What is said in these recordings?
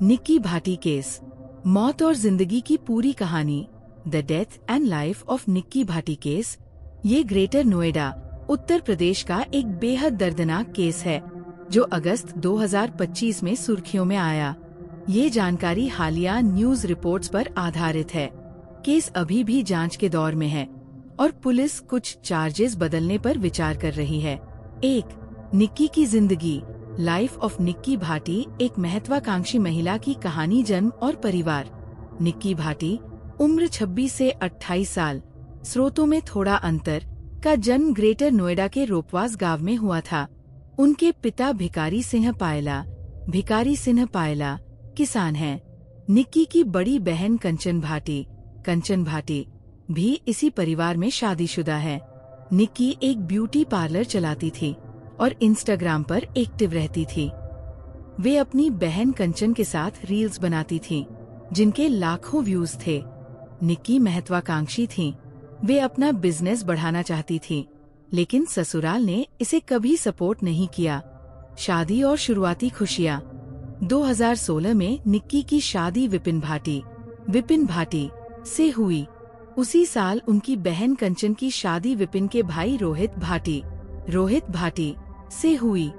Nikki Bhati case, मौत और जिंदगी की पूरी कहानी। The death and life of Nikki Bhati case. ये ग्रेटर नोएडा, उत्तर प्रदेश का एक बेहद दर्दनाक केस है जो अगस्त 2025 में सुर्खियों में आया। ये जानकारी हालिया न्यूज रिपोर्ट्स पर आधारित है। केस अभी भी जांच के दौर में है और पुलिस कुछ चार्जेस बदलने पर विचार कर रही है। 1. निक्की की जिंदगी, लाइफ ऑफ निक्की भाटी, एक महत्वाकांक्षी महिला की कहानी। जन्म और परिवार। निक्की भाटी, उम्र 26 से 28 साल, स्रोतों में थोड़ा अंतर, का जन्म ग्रेटर नोएडा के रोपवास गांव में हुआ था। उनके पिता भिकारी सिंह पायला किसान हैं। निक्की की बड़ी बहन कंचन भाटी भी इसी परिवार में शादीशुदा है। निक्की एक ब्यूटी पार्लर चलाती थी और इंस्टाग्राम पर एक्टिव रहती थी। वे अपनी बहन कंचन के साथ रील्स बनाती थीं, जिनके लाखों व्यूज थे। निक्की महत्वाकांक्षी थीं। वे अपना बिजनेस बढ़ाना चाहती थीं, लेकिन ससुराल ने इसे कभी सपोर्ट नहीं किया। शादी और शुरुआती खुशियाँ। 2016 में निक्की की शादी विपिन भाटी से हुई। उसी साल उनकी बहन कंचन की शादी विपिन के भाई रोहित भाटी से हुई।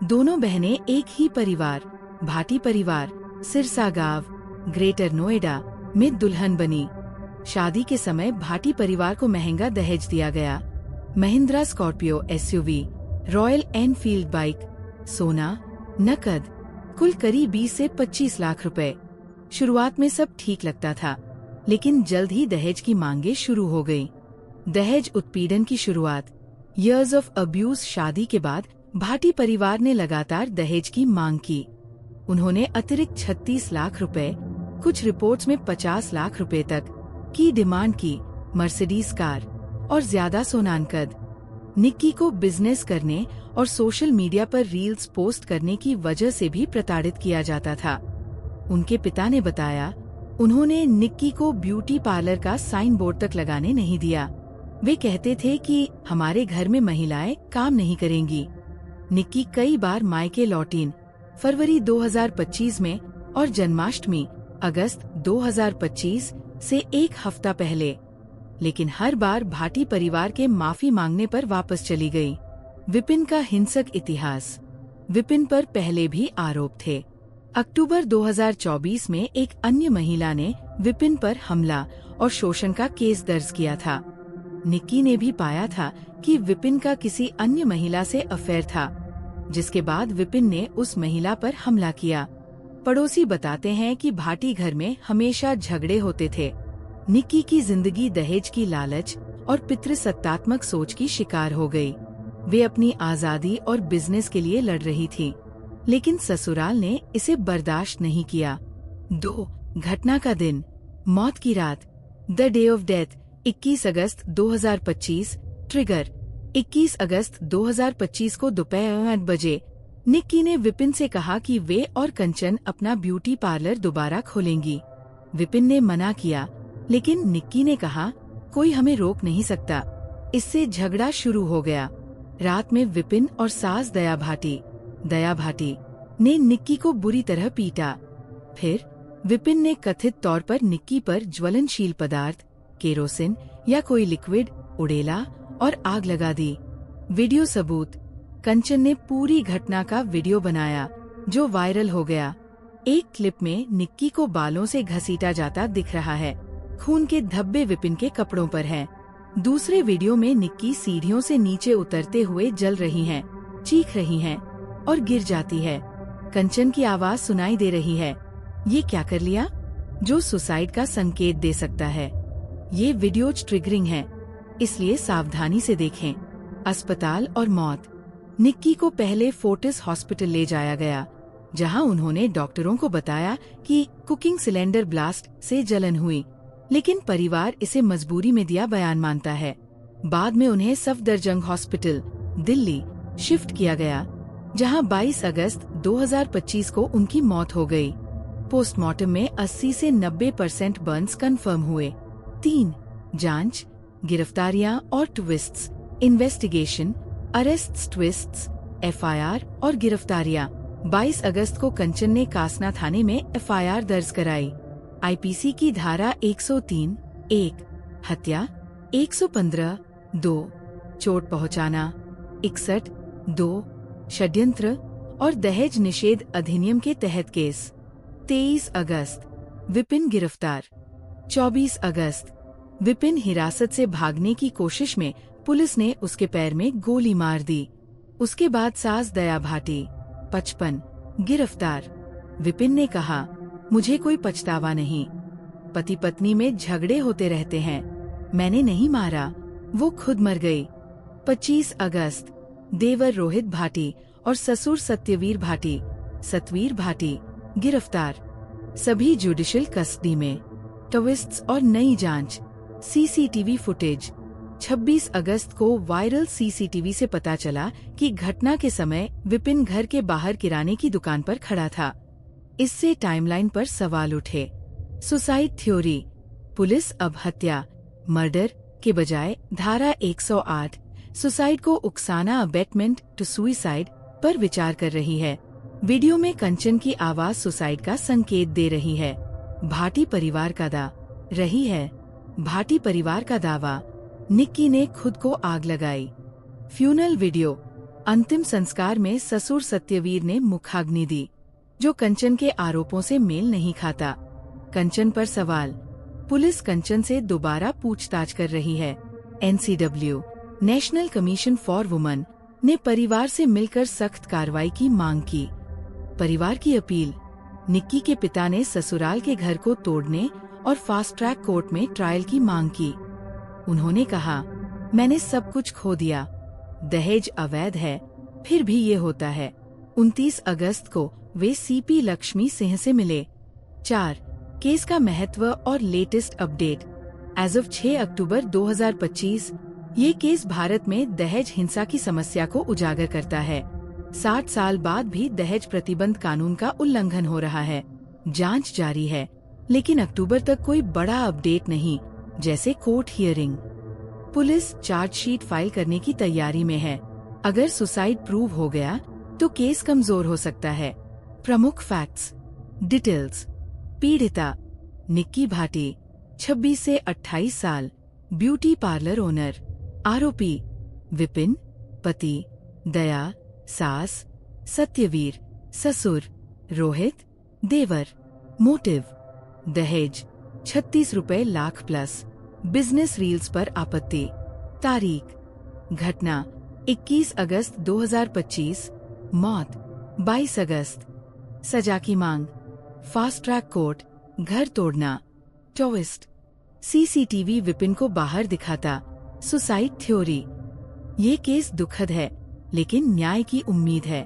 दोनों बहनें एक ही परिवार, भाटी परिवार, सिरसा गांव, ग्रेटर नोएडा में दुल्हन बनी। शादी के समय भाटी परिवार को महंगा दहेज दिया गया। Mahindra Scorpio SUV, royal Enfield bike, सोना, नकद, कुल करीब 20 से 25 लाख रुपए। शुरुआत में सब ठीक लगता था, लेकिन जल्द ही दहेज की मांगे शुरू हो गई। दहेज उत्पीड़न की शुरुआत। Years of abuse. शादी के बाद भाटी परिवार ने लगातार दहेज की मांग की। उन्होंने अतिरिक्त 36 लाख रुपए, कुछ रिपोर्ट्स में 50 लाख रुपए तक की डिमांड की। मर्सिडीज कार और ज्यादा सोनानकद। निक्की को बिजनेस करने और सोशल मीडिया पर रील्स पोस्ट करने की वजह से भी प्रताड़ित किया जाता था। उनके पिता ने बताया, उन्होंने निक्की को ब्यूटी पार्लर का साइन बोर्ड तक लगाने नहीं दिया। वे कहते थे कि हमारे घर में महिलाएं काम नहीं करेंगी। निक्की कई बार मायके लौटीं, फरवरी 2025 में और जन्माष्टमी अगस्त 2025 से एक हफ्ता पहले, लेकिन हर बार भाटी परिवार के माफी मांगने पर वापस चली गई। विपिन का हिंसक इतिहास। विपिन पर पहले भी आरोप थे। अक्टूबर 2024 में एक अन्य महिला ने विपिन पर हमला और शोषण का केस दर्ज किया था। निक्की ने भी पाया था कि विपिन का किसी अन्य महिला से अफेयर था, जिसके बाद विपिन ने उस महिला पर हमला किया। पड़ोसी बताते हैं कि भाटी घर में हमेशा झगड़े होते थे। निक्की की जिंदगी दहेज की लालच और पितृसत्तात्मक सोच की शिकार हो गई। वे अपनी आजादी और बिजनेस के लिए लड़ रही थी, लेकिन ससुराल ने इसे बर्दाश्त नहीं किया। 2. घटना का दिन, मौत की रात। The day of death, 21 August 2025। Trigger, 21 अगस्त 2025 को दोपहर 8 बजे निक्की ने विपिन से कहा कि वे और कंचन अपना ब्यूटी पार्लर दोबारा खोलेंगी। विपिन ने मना किया, लेकिन निक्की ने कहा, कोई हमें रोक नहीं सकता। इससे झगड़ा शुरू हो गया। रात में विपिन और सास दया भाटी ने निक्की को बुरी तरह पीटा। फिर विपिन ने कथित तौर पर निक्की पर ज्वलनशील पदार्थ, केरोसिन या कोई लिक्विड उड़ेला और आग लगा दी। वीडियो सबूत। कंचन ने पूरी घटना का वीडियो बनाया, जो वायरल हो गया। एक क्लिप में निक्की को बालों से घसीटा जाता दिख रहा है। खून के धब्बे विपिन के कपड़ों पर हैं। दूसरे वीडियो में निक्की सीढ़ियों से नीचे उतरते हुए जल रही हैं, चीख रही हैं और गिर जाती है। कंचन की आवाज सुनाई दे रही है, ये क्या कर लिया, जो सुसाइड का संकेत दे सकता है। ये वीडियो ट्रिगरिंग है, इसलिए सावधानी से देखें। अस्पताल और मौत। निक्की को पहले फोर्टिस हॉस्पिटल ले जाया गया, जहां उन्होंने डॉक्टरों को बताया कि कुकिंग सिलेंडर ब्लास्ट से जलन हुई, लेकिन परिवार इसे मजबूरी में दिया बयान मानता है। बाद में उन्हें सफदरजंग हॉस्पिटल, दिल्ली शिफ्ट किया गया, जहां 22 अगस्त 2025 को उनकी मौत हो गई। पोस्टमार्टम में 80 से 90% बर्न्स कंफर्म हुए। 3. जांच, गिरफ्तारियां और ट्विस्ट्स। इन्वेस्टिगेशन, अरेस्ट्स, ट्विस्ट्स, FIR और गिरफ्तारियां। 22 अगस्त को कंचन ने कासना थाने में एफआईआर दर्ज कराई। आईपीसी की धारा 103, 1 हत्या, 115, 2 चोट पहुंचाना, 61, 2 षड्यंत्र और दहेज निषेध अधिनियम के तहत केस। 23 अगस्त विपिन गिरफ्तार। 24 अगस्त विपिन हिरासत से भागने की कोशिश में पुलिस ने उसके पैर में गोली मार दी। उसके बाद सास दया भाटी 55 गिरफ्तार। विपिन ने कहा, मुझे कोई पछतावा नहीं। पति पत्नी में झगड़े होते रहते हैं, मैंने नहीं मारा, वो खुद मर गई। 25 अगस्त देवर रोहित भाटी और ससुर सत्यवीर भाटी गिरफ्तार। सभी जुडिशियल कस्टडी में। ट्विस्ट्स और नई जांच। CCTV footage. 26 अगस्त को वायरल सीसीटीवी से पता चला कि घटना के समय विपिन घर के बाहर किराने की दुकान पर खड़ा था। इससे टाइमलाइन पर सवाल उठे। Suicide theory. पुलिस अब हत्या, मर्डर के बजाय धारा 108 सुसाइड को उकसाना अबेटमेंट टू सुसाइड पर विचार कर रही है। वीडियो में कंचन की आवाज सुसाइड का संकेत दे रही है। भाटी परिवार का दावा, निक्की ने खुद को आग लगाई। Funnel video. अंतिम संस्कार में ससुर सत्यवीर ने मुखाग्नि दी, जो कंचन के आरोपों से मेल नहीं खाता। कंचन पर सवाल। पुलिस कंचन से दोबारा पूछताछ कर रही है। NCW national commission for women ने परिवार से मिलकर सख्त कार्रवाई की मांग की। परिवार की अपील। निक्की के पिता ने ससुराल के घर को तोड़ने और फास्ट ट्रैक कोर्ट में ट्रायल की मांग की। उन्होंने कहा, मैंने सब कुछ खो दिया, दहेज अवैध है, फिर भी ये होता है। 29 अगस्त को वे CP लक्ष्मी सिंह से मिले। 4 केस का महत्व और लेटेस्ट अपडेट। एज ऑफ 6 अक्टूबर 2025 ये केस भारत में दहेज हिंसा की समस्या को उजागर करता है। 60 साल बाद भी दहेज प्रतिबंध कानून का उल्लंघन हो रहा है। जांच जारी है, लेकिन अक्टूबर तक कोई बड़ा अपडेट नहीं, जैसे court hearing. Police chargesheet file करने की तैयारी में है। अगर सुसाइड प्रूव हो गया तो केस कमजोर हो सकता है। प्रमुख फैक्ट्स। डिटेल्स। पीड़िता निक्की भाटी 26 से 28 साल, ब्यूटी पार्लर ओनर। आरोपी विपिन, पति दया, सास सत्यवीर, ससुर रोहित, देवर। मोटिव दहेज 36 रुपए लाख प्लस। बिजनेस रील्स पर आपत्ति। तारीख घटना 21 अगस्त 2025, मौत 22 अगस्त। सजा की मांग। फास्ट ट्रैक कोर्ट, घर तोड़ना। ट्विस्ट। सीसीटीवी विपिन को बाहर दिखाता। Suicide theory. ये केस दुखद है, लेकिन न्याय की उम्मीद है।